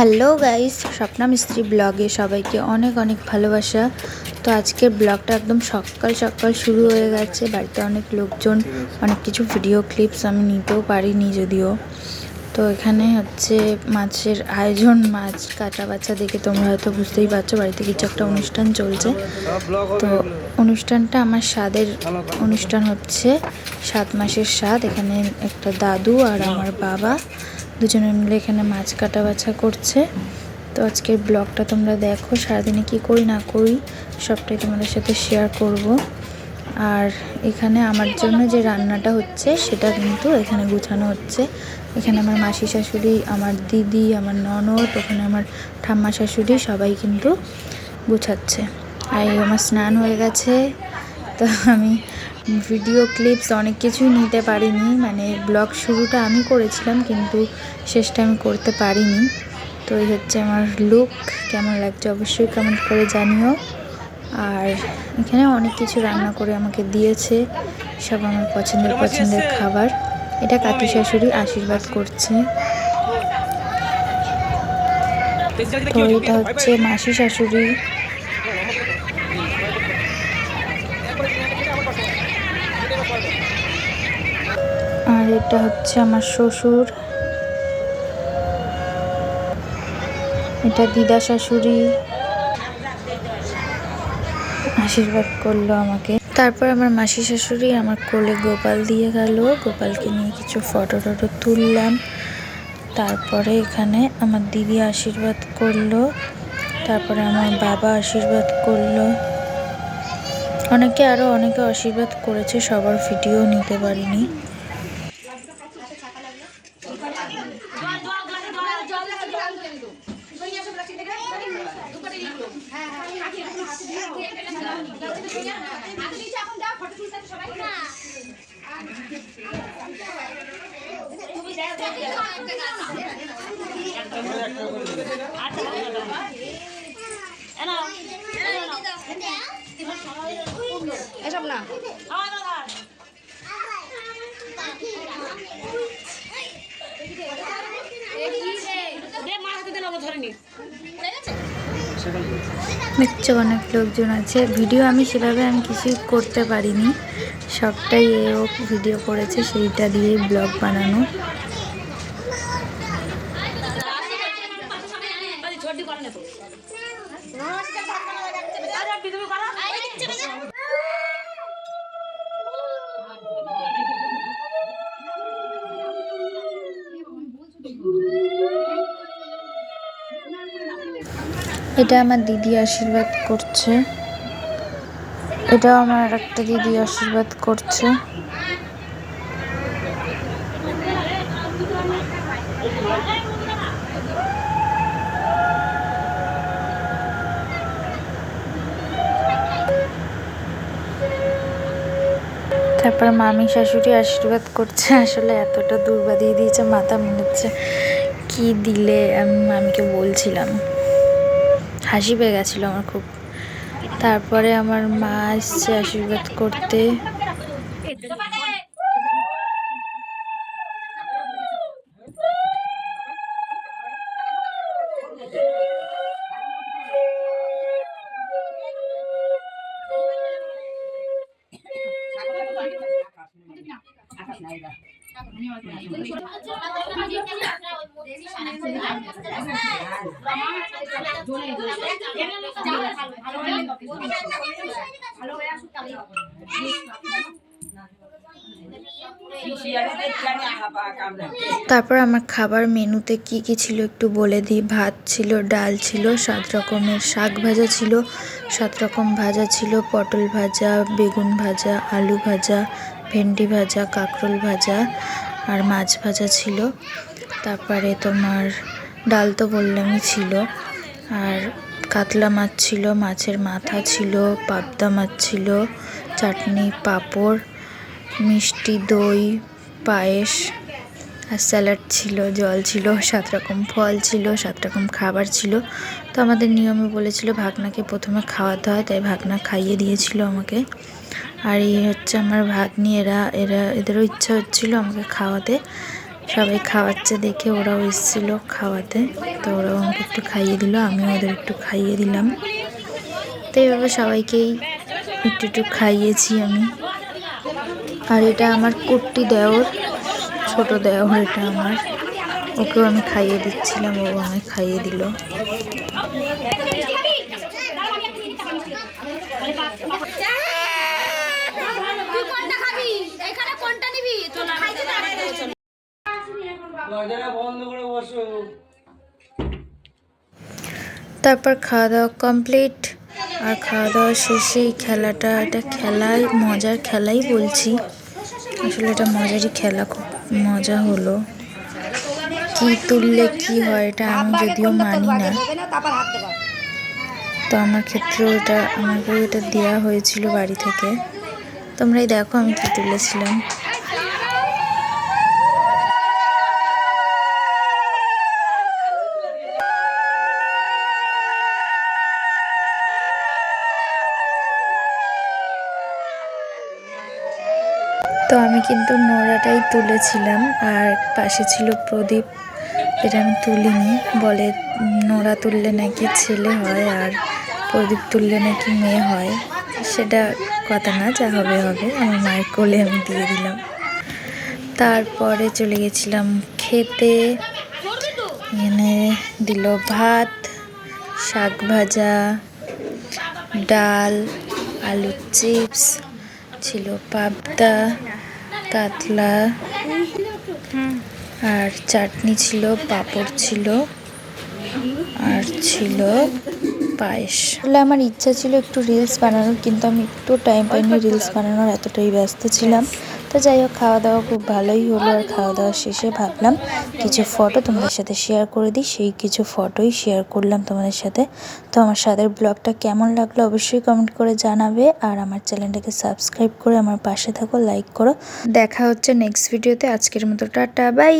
Hello guys, Swapna মিস্ত্রি ব্লগে সবাইকে অনেক অনেক ভালোবাসা। তো আজকের ব্লগটা একদম সকাল সকাল শুরু হয়ে গেছে। বাড়িতে অনেক লোকজন, অনেক কিছু ভিডিও ক্লিপস আমি নিতেও পারিনি যদিও। তো এখানে হচ্ছে মাছের আয়োজন, মাছ কাটা বাছা দেখে তোমরা হয়তো বুঝতেই পারছো বাড়িতে কিছু একটা অনুষ্ঠান চলছে। তো অনুষ্ঠানটা আমার স্বাদের অনুষ্ঠান হচ্ছে, 7 মাসের স্বাদ। এখানে একটা দাদু আর আমার বাবা দুজনে মিলে এখানে মাছ কাটা বাছা করছে। তো আজকের ব্লগটা তোমরা দেখো, সারাদিনে কি করি না করি সবটাই তোমাদের সাথে শেয়ার করব। আর এখানে আমার জন্য যে রান্নাটা হচ্ছে সেটা কিন্তু এখানে গুছানো হচ্ছে। এখানে আমার মাসি শাশুড়ি, আমার দিদি, আমার ননদ, ওখানে আমার ঠাম্মা শাশুড়ি সবাই কিন্তু গুছাচ্ছে। আর আমার স্নান হয়ে গেছে। তো আমি ভিডিও ক্লিপস অনেক কিছুই নিতে পারিনি, মানে ব্লগ শুরুটা আমি করেছিলাম কিন্তু শেষটা আমি করতে পারিনি। তো এই হচ্ছে আমার লুক, কেমন লাগছে অবশ্যই কমেন্ট করে জানিও। আর এখানে অনেক কিছু রান্না করে আমাকে দিয়েছে, সব আমার পছন্দের খাবার। এটা কাকি শাশুড়ি আশীর্বাদ করছে। তো এটা হচ্ছে মাসি শাশুড়ি। আর এটা হচ্ছে আমার শ্বশুর, এটা দিদা শাশুড়ি আশীর্বাদ করলো আমাকে। তারপর আমার মাসি শাশুড়ি আমার কোলে গোপাল দিয়ে গেল, গোপালকে নিয়ে কিছু ফটো টটো তুললাম। তারপরে এখানে আমার দিদি আশীর্বাদ করলো, তারপরে আমার বাবা আশীর্বাদ করলো, অনেকে আশীর্বাদ করেছে, সবার ভিডিও নিতে পারিনি। এসব না দেখছো অনেক লোকজন আছে। ভিডিও আমি সেভাবে কিছুই করতে পারিনি, সবটাই এও ভিডিও করেছে, সেইটা দিয়েই ব্লগ বানানো। এটা আমার দিদি আশীর্বাদ করছে, এটাও আমার একটা দিদি আশীর্বাদ করছে। তারপর মামি শাশুড়ি আশীর্বাদ করছে। আসলে এতটা দূর বাদিয়ে দিয়েছে, মাথা মনে হচ্ছে কি দিলে। আমি মামিকে বলছিলাম, হাসি পেয়ে গেছিলো আমার খুব। তারপরে আমার মা এসছে আশীর্বাদ করতে। তারপর আমার খাবার মেনুতে কি কি ছিল একটু বলে দিই। ভাত ছিল, ডাল ছিল, 7 রকমের শাক ভাজা ছিল, 7 রকম ভাজা ছিল, পটল ভাজা, বেগুন ভাজা, আলু ভাজা, ভেন্ডি ভাজা, কাঁকরোল ভাজা আর মাছ ভাজা ছিল। তারপরে তোমার ডাল তো বললামই ছিল, আর কাতলা মাছ ছিল, মাছের মাথা ছিল, পাবদা মাছ ছিল, চাটনি, পাঁপড়, মিষ্টি, দই, পায়েস আর স্যালাড ছিল, জল ছিল, 7 রকম ফল ছিল, 7 রকম খাবার ছিল। তো আমাদের নিয়মে বলেছিল ভাগনাকে প্রথমে খাওয়াতে হয়, তাই ভাগনা খাইয়ে দিয়েছিল আমাকে। আর এই হচ্ছে আমার ভাগ্নি, এদেরও ইচ্ছা হচ্ছিল আমাকে খাওয়াতে, সবাই খাওয়াচ্ছে দেখে ওরাও এসেছিল খাওয়াতে, তো ওরাও আমাকে একটু খাইয়ে দিল, আমিও ওদের একটু খাইয়ে দিলাম। তো এইভাবে সবাইকেই একটু একটু খাইয়েছি আমি। আর এটা আমার কুট্টি দেওর, ছোট দেওর এটা আমার, ওকেও আমি খাইয়ে দিচ্ছিলাম, ও আমায় খাইয়ে দিল। তারপর খাওয়া দাওয়া কমপ্লিট। আর খাওয়া দাওয়া শেষে এই খেলাটা, এটা খেলায় মজার খেলাই বলছি, আসলে এটা মজারই খেলা, খুব মজা হলো। কি তুললে কি হয় এটা আমি যদিও মানি না, তো আমার ক্ষেত্রেও এটা আমাকেও এটা দেওয়া হয়েছিল বাড়ি থেকে। তোমরাই দেখো আমি কি তুলেছিলাম। তো আমি কিন্তু নোড়াটাই তুলেছিলাম, আর পাশে ছিল প্রদীপ, এটা আমি তুলিনি। বলে নোড়া তুললে নাকি ছেলে হয় আর প্রদীপ তুললে নাকি মেয়ে হয়, সেটা কথা না, যা হবে হবে। আমার মায়ের কোলে আমি দিয়ে দিলাম। তারপরে চলে গেছিলাম খেতে। এখানে দিল ভাত, শাক ভাজা, ডাল, আলুর চিপস ছিল, পাবদা, কাতলা, আর চাটনি ছিল, পাঁপড় ছিল, আর ছিল পায়েস। আসলে আমার ইচ্ছা ছিল একটু রিলস বানানোর, কিন্তু আমি একটু টাইম পাইনি রিলস বানানোর, এতটাই ব্যস্ত ছিলাম। তো যাই হোক, খাওয়া দাওয়া খুব ভালোই হলো। আর খাওয়া দাওয়া শেষে ভাবলাম কিছু ফটো তোমাদের সাথে শেয়ার করে দিই, সেই কিছু ফটোই শেয়ার করলাম তোমাদের সাথে। তো আমার সাথে ব্লগটা কেমন লাগলো অবশ্যই কমেন্ট করে জানাবে, আর আমার চ্যানেলটাকে সাবস্ক্রাইব করে আমার পাশে থাকো, লাইক করো। দেখা হচ্ছে নেক্সট ভিডিওতে। আজকের মতো টাটা, বাই।